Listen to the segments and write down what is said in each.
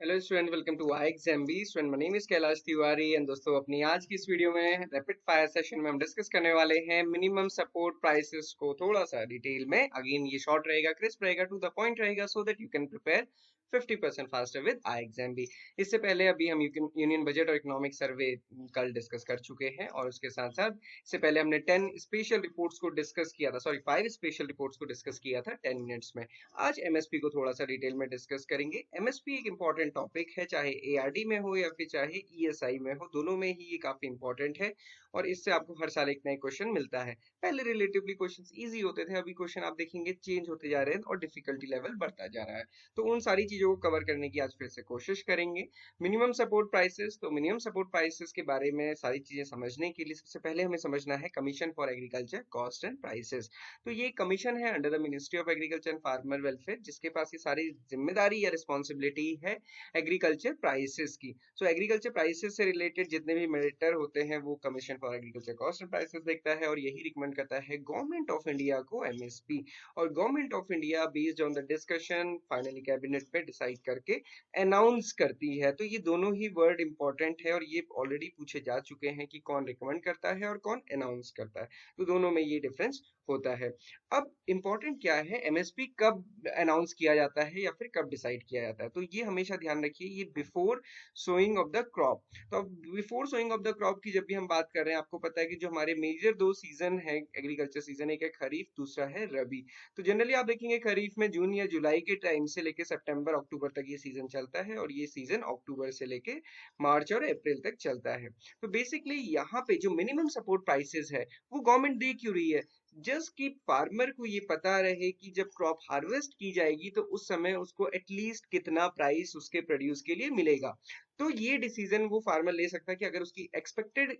Hello student, welcome to I exam B student. My name is Kailash Tiwari and दोस्तों, अपनी आज की इस वीडियो में रैपिड फायर सेशन में हम डिस्कस करने वाले हैं मिनिमम सपोर्ट प्राइसेस को थोड़ा सा डिटेल में। अगेन ये शॉर्ट रहेगा, क्रिस्प रहेगा, टू द पॉइंट रहेगा, so that you can prepare 50% faster with I exam B. इससे पहले अभी हम यूनियन बजट और इकोनॉमिक सर्वे कल डिस्कस कर चुके हैं, और उसके साथ साथ इससे पहले हमने 10 स्पेशल रिपोर्ट्स को डिस्कस किया था, सॉरी 5 स्पेशल रिपोर्ट्स को डिस्कस किया था 10 मिनट्स में। आज एमएसपी को थोड़ा सा डिटेल में डिस्कस करेंगे। एमएसपी एक इंपॉर्टेंट टॉपिक है, चाहे एआरडी में हो या फिर चाहे ईएसआई में हो, दोनों में ही ये काफी इंपॉर्टेंट है। और इससे आपको हर साल एक नया क्वेश्चन मिलता है। पहले रिलेटिवली क्वेश्चंस इजी होते थे, अभी क्वेश्चन आप देखेंगे चेंज होते जा रहे हैं और डिफिकल्टी लेवल बढ़ता जा रहा है। तो उन सारी चीजों को कवर करने की आज फिर से कोशिश करेंगे। मिनिमम सपोर्ट प्राइसेस, तो मिनिमम सपोर्ट प्राइसेस के बारे में सारी चीजें समझने के लिए सबसे पहले हमें समझना है commission for agriculture cost and prices. तो ये कमीशन है under the ministry of agriculture and farmer welfare, जिसके पास ये सारी जिम्मेदारी या रिस्पॉन्सिबिलिटी है एग्रीकल्चर प्राइसेस की। सो एग्रीकल्चर प्राइसेस से रिलेटेड जितने भी मैटर होते हैं वो commission for agriculture cost and prices देखता है, और यही रिकमेंड करता है गवर्नमेंट ऑफ इंडिया को एमएसपी। और government of India based on the discussion finally cabinet पे डिसाइड करके अनाउंस करती है। तो ये दोनों ही वर्ड इंपॉर्टेंट है, और ये ऑलरेडी पूछे जा चुके हैं कि कौन रिकमेंड करता है और कौन अनाउंस करता है। तो दोनों में ये डिफरेंस होता है। अब इम्पोर्टेंट क्या है, एमएसपी कब अनाउंस किया जाता है या फिर कब डिसाइड किया जाता है, तो ये हमेशा ध्यान रखिए, ये before sowing of the crop. तो अब before sowing of the crop की जब भी हम बात कर रहे हैं, आपको पता है कि जो हमारे मेजर दो सीजन है एग्रीकल्चर सीजन, एक है खरीफ, दूसरा है रबी। तो जनरली आप देखेंगे खरीफ में जून या जुलाई के टाइम से लेके सितंबर अक्टूबर तक ये सीजन चलता है, और ये सीजन अक्टूबर से लेके मार्च और अप्रैल तक चलता है। तो बेसिकली यहाँ पे जो मिनिमम सपोर्ट प्राइसेस है वो गवर्नमेंट दे क्यों रही है, जस्ट कि फार्मर को ये पता रहे कि जब क्रॉप हार्वेस्ट की जाएगी तो उस समय उसको एटलीस्ट कितना प्राइस उसके प्रोड्यूस के लिए मिलेगा। तो ये डिसीजन वो फार्मर ले सकता है कि अगर उसकी एक्सपेक्टेड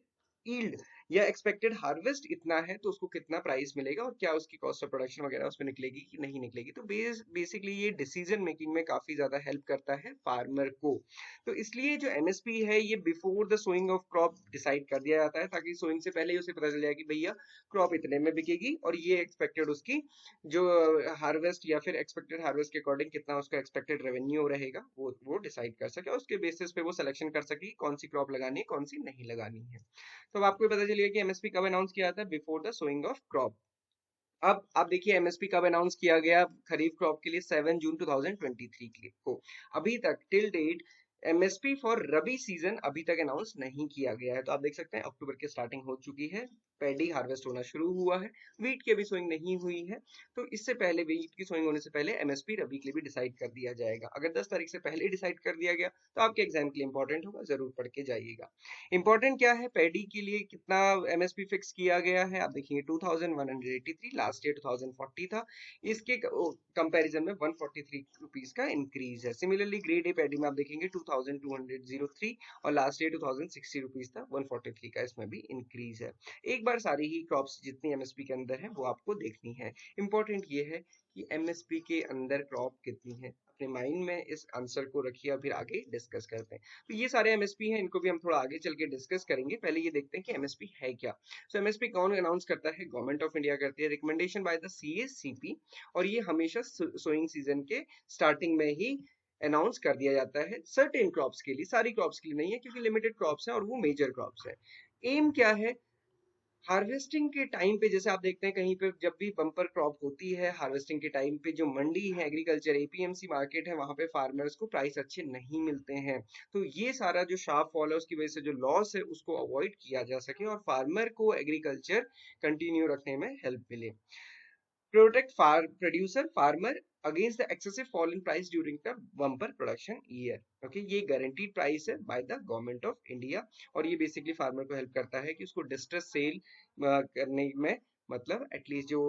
ईल्ड या एक्सपेक्टेड हार्वेस्ट इतना है तो उसको कितना प्राइस मिलेगा, और क्या उसकी कॉस्ट ऑफ प्रोडक्शन वगैरह उसमें निकलेगी कि नहीं निकलेगी। तो बेसिकली ये डिसीजन मेकिंग में काफी ज्यादा हेल्प करता है फार्मर को। तो इसलिए जो एमएसपी है ये before the sowing of crop decide कर दिया जाता है, ताकि सोइंग से पहले ही उसे पता चल जाए कि भैया क्रॉप इतने में बिकेगी, और ये एक्सपेक्टेड उसकी जो हार्वेस्ट या फिर एक्सपेक्टेड हार्वेस्ट के अकॉर्डिंग कितना उसका एक्सपेक्टेड रेवेन्यू रहेगा वो डिसाइड कर सके, और उसके बेसिस पे वो सिलेक्शन कर सके कौन सी क्रॉप लगानी है कौन सी नहीं लगानी है। तो अब आपको ये पता चलिए कि एमएसपी कब अनाउंस किया था, before the sowing of crop. अब आप देखिए एमएसपी कब अनाउंस किया गया खरीफ क्रॉप के लिए, 7 जून 2023 को। अभी तक till date MSP for rabi season अभी तक अनाउंस नहीं किया गया है। तो आप देख सकते हैं अक्टूबर की स्टार्टिंग हो चुकी है, पैडी हार्वेस्ट होना शुरू हुआ है, वीट की अभी सोइंग नहीं हुई है। तो इससे पहले, वीट की सोइंग होने से पहले एमएसपी रबी के लिए भी डिसाइड कर दिया जाएगा। अगर 10 तारीख से पहले डिसाइड कर दिया गया तो आपके एग्जाम के लिए इंपॉर्टेंट होगा, जरूर पढ़ के जाइएगा। इंपॉर्टेंट क्या है, पैडी के लिए कितना एमएसपी फिक्स किया गया है, आप देखिए 2183, लास्ट ईयर 2040 था। इसके कंपैरिजन में 143 रुपीस का इंक्रीज है। सिमिलरली ग्रेड ए पैडी में आप देखेंगे 2203, और लास्ट ईयर 2060 रुपीस था, 143 का इसमें भी इंक्रीज है। एक बार सारी ही क्रॉप्स जितनी एमएसपी के अंदर है वो आपको देखनी है। इंपॉर्टेंट ये है कि एमएसपी के अंदर क्रॉप कितनी है, अपने माइंड में इस आंसर को रखिए और फिर आगे डिस्कस करते हैं। तो ये सारे एमएसपी हैं, इनको भी हम थोड़ा आगे चल के डिस्कस करेंगे। पहले ये देखते हैं कि एमएसपी है क्या। सो एमएसपी कौन अनाउंस करता है, गवर्नमेंट ऑफ इंडिया करती है, रिकमेंडेशन बाय द सीएसीपी। और ये हमेशा सोइंग सीजन के स्टार्टिंग में ही अनाउंस कर दिया जाता है, सर्टेन क्रॉप्स के लिए, सारी क्रॉप्स के लिए नहीं है, क्योंकि लिमिटेड क्रॉप्स हैं और वो मेजर क्रॉप्स है। एम क्या है, हार्वेस्टिंग के टाइम पे जैसे आप देखते हैं कहीं पे जब भी बम्पर क्रॉप होती है, हार्वेस्टिंग के टाइम पे जो मंडी है, एग्रीकल्चर एपीएमसी मार्केट है, वहां पे फार्मर्स को प्राइस अच्छे नहीं मिलते हैं। तो ये सारा जो शार्प फॉल है उसकी वजह से जो लॉस है उसको अवॉइड किया जा सके, और फार्मर को एग्रीकल्चर कंटिन्यू रखने में हेल्प मिले। Protect producer farmer against the excessive fall in price during the bumper production year. Okay, ये गारंटीड प्राइस है by the government of India, और ये बेसिकली फार्मर को हेल्प करता है कि उसको डिस्ट्रेस सेल करने में, मतलब एटलीस्ट जो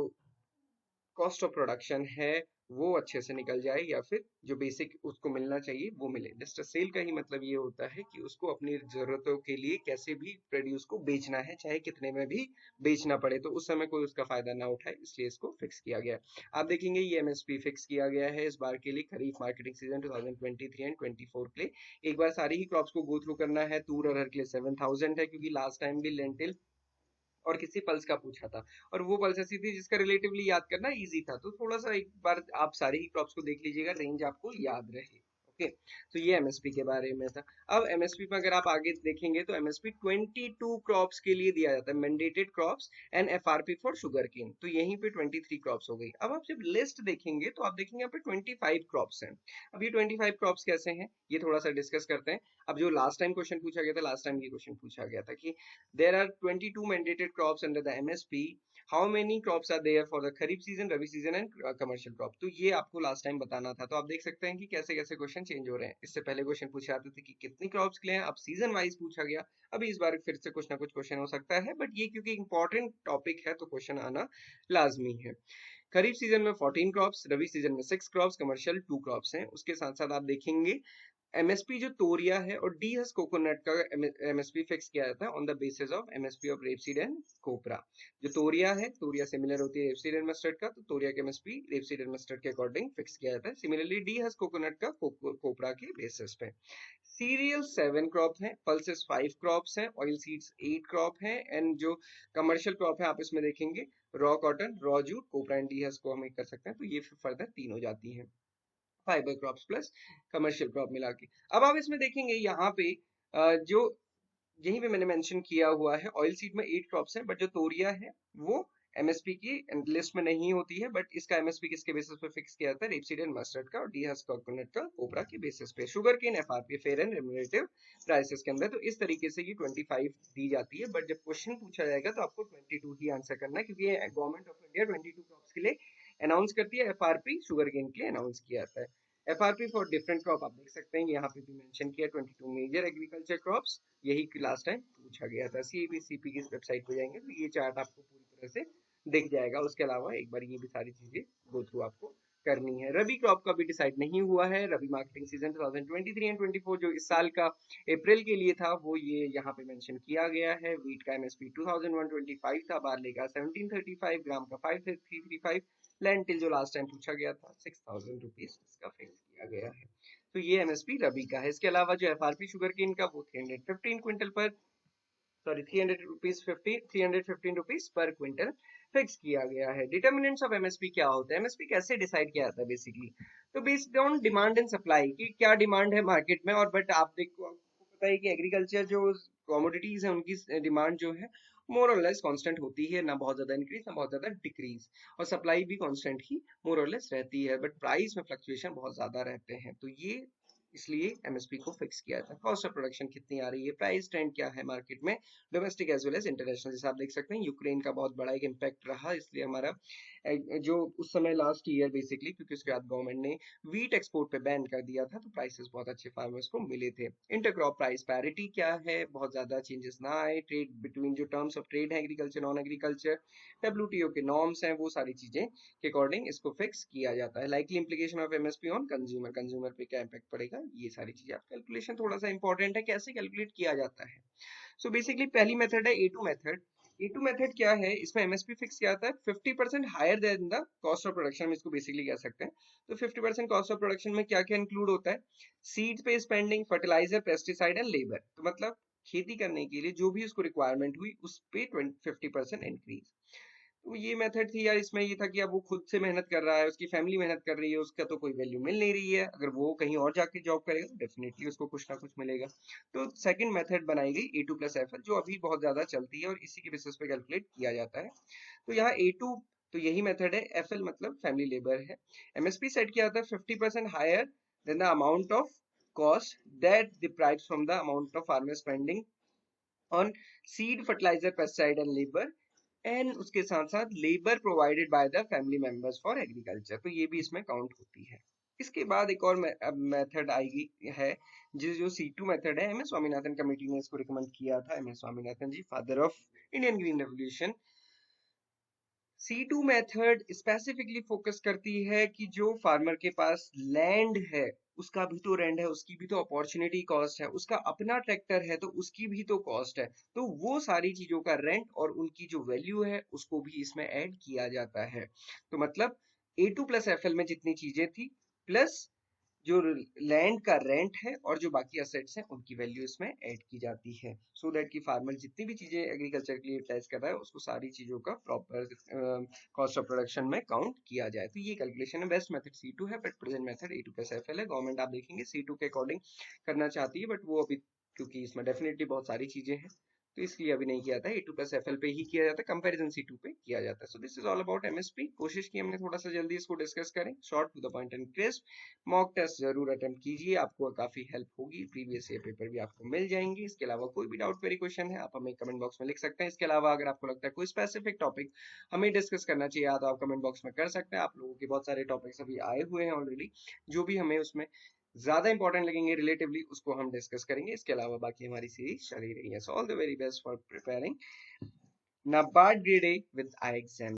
कॉस्ट ऑफ प्रोडक्शन है वो अच्छे से निकल जाए, या फिर जो बेसिक उसको मिलना चाहिए वो मिले। डिस्ट्रेस सेल का ही मतलब ये होता है कि उसको अपनी जरूरतों के लिए कैसे भी प्रोड्यूस को बेचना है, चाहे कितने में भी बेचना पड़े, तो उस समय कोई उसका फायदा ना उठाए, इसलिए इसको फिक्स किया गया। आप देखेंगे ये एमएसपी फिक्स किया गया है इस बार के लिए खरीफ मार्केटिंग सीजन 2023 एंड 24 के लिए। एक बार सारी ही क्रॉप्स को गो थ्रू करना है। तूर अरहर के लिए 7000 है, क्योंकि लास्ट टाइम भी लेंटिल और किसी पल्स का पूछा था, और वो पल्स ऐसी थी जिसका रिलेटिवली याद करना इजी था। तो थोड़ा सा एक बार आप सारी ही क्रॉप्स को देख लीजिएगा, रेंज आपको याद रहे। ओके, तो ये एमएसपी के बारे में था। अब एमएसपी में अगर आप आगे देखेंगे तो एमएसपी 22 क्रॉप्स के लिए दिया जाता है, mandated crops, and FRP for sugarcane, तो यहीं पे 23 क्रॉप्स हो गई। अब आप जब लिस्ट देखेंगे तो आप देखेंगे यहाँ पे 25 क्रॉप्स हैं। अब ये 25 क्रॉप्स कैसे हैं, ये थोड़ा सा डिस्कस करते हैं। अब जो लास्ट टाइम क्वेश्चन पूछा गया था, लास्ट टाइम ये क्वेश्चन पूछा गया था कि there are 22 mandated crops under the MSP, how many crops are there for the kharif season, rabi season and commercial crop. तो ये आपको लास्ट टाइम बताना था। तो आप देख सकते हैं कि कैसे कैसे क्वेश्चन चेंज हो रहे हैं। इससे पहले क्वेश्चन पूछे जाते थे कि कितनी क्रॉप्स के लिए, अब सीजन वाइज पूछा गया। अभी इस बार फिर से कुछ ना कुछ क्वेश्चन हो सकता है, बट ये क्योंकि इंपॉर्टेंट टॉपिक है तो क्वेश्चन आना लाजमी है। खरीफ सीजन में 14 क्रॉप्स, रबी सीजन में 6 क्रॉप्स, कमर्शियल 2 क्रॉप्स हैं। उसके साथ साथ आप देखेंगे एमएसपी जो तोरिया है और डी हस कोकोनट का एमएसपी फिक्स किया जाता है on the basis of MSP of rapeseed and copra. जो तोरिया है, तोरिया सिमिलर होती है रेपसीड एंड मस्टर्ड का, तो तोरिया का एमएसपी रेपसीड एंड मस्टर्ड के अकॉर्डिंग फिक्स किया जाता है। सिमिलरली डी हस कोकोनट का कोपरा के बेसिस पे। सीरियल 7 क्रॉप है, पल्सेस 5 क्रॉप्स हैं, ऑयल सीड्स 8 क्रॉप हैं, एंड जो कमर्शियल क्रॉप है आप इसमें देखेंगे raw cotton, raw jute, copra and de को हम कर सकते हैं, तो ये फिर फर्दर 3 हो जाती हैं, fibre crops plus commercial crop मिला के। अब आप इसमें देखेंगे यहाँ पे जो यहीं पे मैंने मेंशन किया हुआ है, ऑयल सीड में 8 क्रॉप्स हैं, बट जो तोरिया है वो एमएसपी की लिस्ट में नहीं होती है, बट इसका एमएसपी किसके बेसिस पे फिक्स किया जाता है, रेपसीड एंड मस्टर्ड का और डी हस्क कोकोनट का कोपरा के बेसिस पे। Sugar cane FRP fair and remunerative prices के अंदर। तो इस तरीके से ये 25 दी जाती है, बट जब क्वेश्चन पूछा जाएगा तो आपको 22 ही आंसर करना है, क्योंकि गवर्नमेंट ऑफ इंडिया 22 क्रॉप्स के लिए अनाउंस करती है, एफआरपी शुगर केन के लिए अनाउंस किया जाता है। एफआरपी फॉर डिफरेंट क्रॉप आप देख सकते हैं, यहाँ पे भी मेंशन किया 22 मेजर एग्रीकल्चर क्रॉप्स, यही लास्ट टाइम पूछा गया था। सीपी की वेबसाइट पे जाएंगे तो ये चार्ट आपको पूरी तरह से दिख जाएगा। उसके अलावा एक बार ये भी सारी चीजें गो थ्रू आपको करनी है। रबी क्रॉप का भी डिसाइड नहीं हुआ है। रबी मार्केटिंग सीजन 2023 एंड 24 जो इस साल का अप्रैल के लिए था वो ये यहाँ पे मेंशन किया गया है। वीट का एमएसपी 2125 था, बार्ले का 1735, ग्राम का 5335, लेंटिल जो लास्ट टाइम पूछा गया था 6000 रुपीज इसका फिक्स किया गया है। तो ये एमएसपी रबी का है। इसके अलावा जो एफआरपी शुगर केन का वो 315 क्विंटल पर, sorry 315 rupees per quintal fix किया गया है। डिटर्मिनेंट्स ऑफ एमएसपी क्या होता है, एमएसपी कैसे डिसाइड किया जाता है बेसिकली, तो based on demand and supply की क्या डिमांड है मार्केट में। और बट आप देखो, आपको पता है कि एग्रीकल्चर जो कमोडिटीज है उनकी डिमांड जो है मोर और लेस कांस्टेंट होती है, ना बहुत ज्यादा इंक्रीज ना बहुत ज्यादा डिक्रीज, और सप्लाई भी कांस्टेंट ही मोर और लेस रहती है, बट प्राइस में फ्लक्चुएशन बहुत ज्यादा रहते हैं। तो ये इसलिए एमएसपी को फिक्स किया था। कॉस्ट ऑफ प्रोडक्शन कितनी आ रही है, प्राइस ट्रेंड क्या है मार्केट में, domestic as well as international. जैसे आप देख सकते हैं यूक्रेन का बहुत बड़ा एक इम्पैक्ट रहा, इसलिए हमारा जो उस समय लास्ट ईयर बेसिकली, क्योंकि उसके बाद गवर्नमेंट ने वीट एक्सपोर्ट पे बैन कर दिया था, तो प्राइसेस बहुत अच्छे फार्मर्स को मिले थे। इंटरक्रॉप प्राइस पैरिटी क्या है, बहुत ज्यादा चेंजेस ना आए। ट्रेड बिटवीन जो टर्म्स ऑफ ट्रेड है एग्रीकल्चर नॉन एग्रीकल्चर, डब्ल्यूटीओ के नॉर्म्स हैं, वो सारी चीजें के अकॉर्डिंग इसको फिक्स किया जाता है। Likely implication of MSP on consumer, consumer पे क्या इम्पैक्ट पड़ेगा, ये सारी चीजें। आप कैलकुलेशन थोड़ा सा इंपॉर्टेंट है, कैसे कैलकुलेट किया जाता है। सो बेसिकली पहली मेथड है A2 मेथड। A2 मेथड क्या है, इसमें एमएसपी फिक्स किया जाता है 50% higher than the cost of production, हम इसको बेसिकली कह सकते हैं। तो 50% कॉस्ट ऑफ प्रोडक्शन में क्या क्या इंक्लूड होता है, सीड्स पे spending, fertiliser, pesticide and labour. तो मतलब खेती करने के लिए जो भी उसको रिक्वायरमेंट हुई उस पे 50% इंक्रीज। तो ये मेथड थी यार, इसमें ये था कि अब वो खुद से मेहनत कर रहा है, उसकी फैमिली मेहनत कर रही है, उसका तो कोई वैल्यू मिल नहीं रही है। अगर वो कहीं और जाके जॉब करेगा तो डेफिनेटली उसको कुछ ना कुछ मिलेगा। तो सेकंड मेथड बनाई गई A2 प्लस एफएल, जो अभी बहुत ज्यादा चलती है और इसी के बेसिस पे कैलकुलेट किया जाता है। तो यहाँ A2 तो यही मेथड है, एफएल मतलब फैमिली लेबर है। एमएसपी सेट किया जाता है 50% higher than the amount of cost that derives from the amount of farmer spending on seed, fertiliser, pesticide and labour, and उसके साथ साथ labour provided by the family members for agriculture. तो ये भी इसमें काउंट होती है। इसके बाद एक और मेथड आएगी है, जो C2 मेथड है, एमएस स्वामीनाथन कमेटी ने इसको रिकमेंड किया था। MS Swaminathan ji, father of Indian green revolution. C2 method specifically focus करती है कि जो फार्मर के पास लैंड है उसका भी तो रेंट है, उसकी भी तो अपॉर्चुनिटी कॉस्ट है, उसका अपना ट्रैक्टर है तो उसकी भी तो कॉस्ट है। तो वो सारी चीजों का रेंट और उनकी जो वैल्यू है उसको भी इसमें ऐड किया जाता है। तो मतलब A2 प्लस एफएल में जितनी चीजें थी प्लस जो लैंड का रेंट है और जो बाकी असेट्स हैं उनकी वैल्यू इसमें ऐड की जाती है, सो दैट कि फार्मर जितनी भी चीजें एग्रीकल्चर के लिए यूटिलाइज कर रहा है उसको सारी चीजों का प्रॉपर कॉस्ट ऑफ प्रोडक्शन में काउंट किया जाए। तो ये कैलकुलेशन है। बेस्ट मेथड C2 है, बट प्रेजेंट मेथड A2+FL है। गवर्नमेंट आप देखेंगे C2 के अकॉर्डिंग करना चाहती है, बट वो अभी क्योंकि इसमें डेफिनेटली बहुत सारी चीजें हैं तो इसलिए अभी नहीं किया जाता है। A2+FL पे ही किया जाता है, कंपैरिजन C2 पे किया जाता है। So this is all about MSP। कोशिश की हमने थोड़ा सा जल्दी इसको डिस्कस करें, short to the point and crisp. Mock test जरूर अटेम्प्ट कीजिए, आपको काफी हेल्प होगी। प्रीवियस ईयर पेपर भी आपको मिल जाएंगे। इसके अलावा कोई भी डाउट, क्वेरी, क्वेश्चन है आप हमें कमेंट बॉक्स में लिख सकते हैं। इसके अलावा अगर आपको लगता है कोई स्पेसिफिक टॉपिक हमें डिस्कस करना चाहिए तो आप कमेंट बॉक्स में कर सकते हैं। आप लोगों के बहुत सारे टॉपिक्स अभी आए हुए हैं ऑलरेडी, जो भी हमें उसमें ज्यादा इंपॉर्टेंट लगेंगे रिलेटिवली उसको हम डिस्कस करेंगे। इसके अलावा बाकी हमारी सीरीज चली रही है। So all the very best for preparing NABARD Grade A with IXM।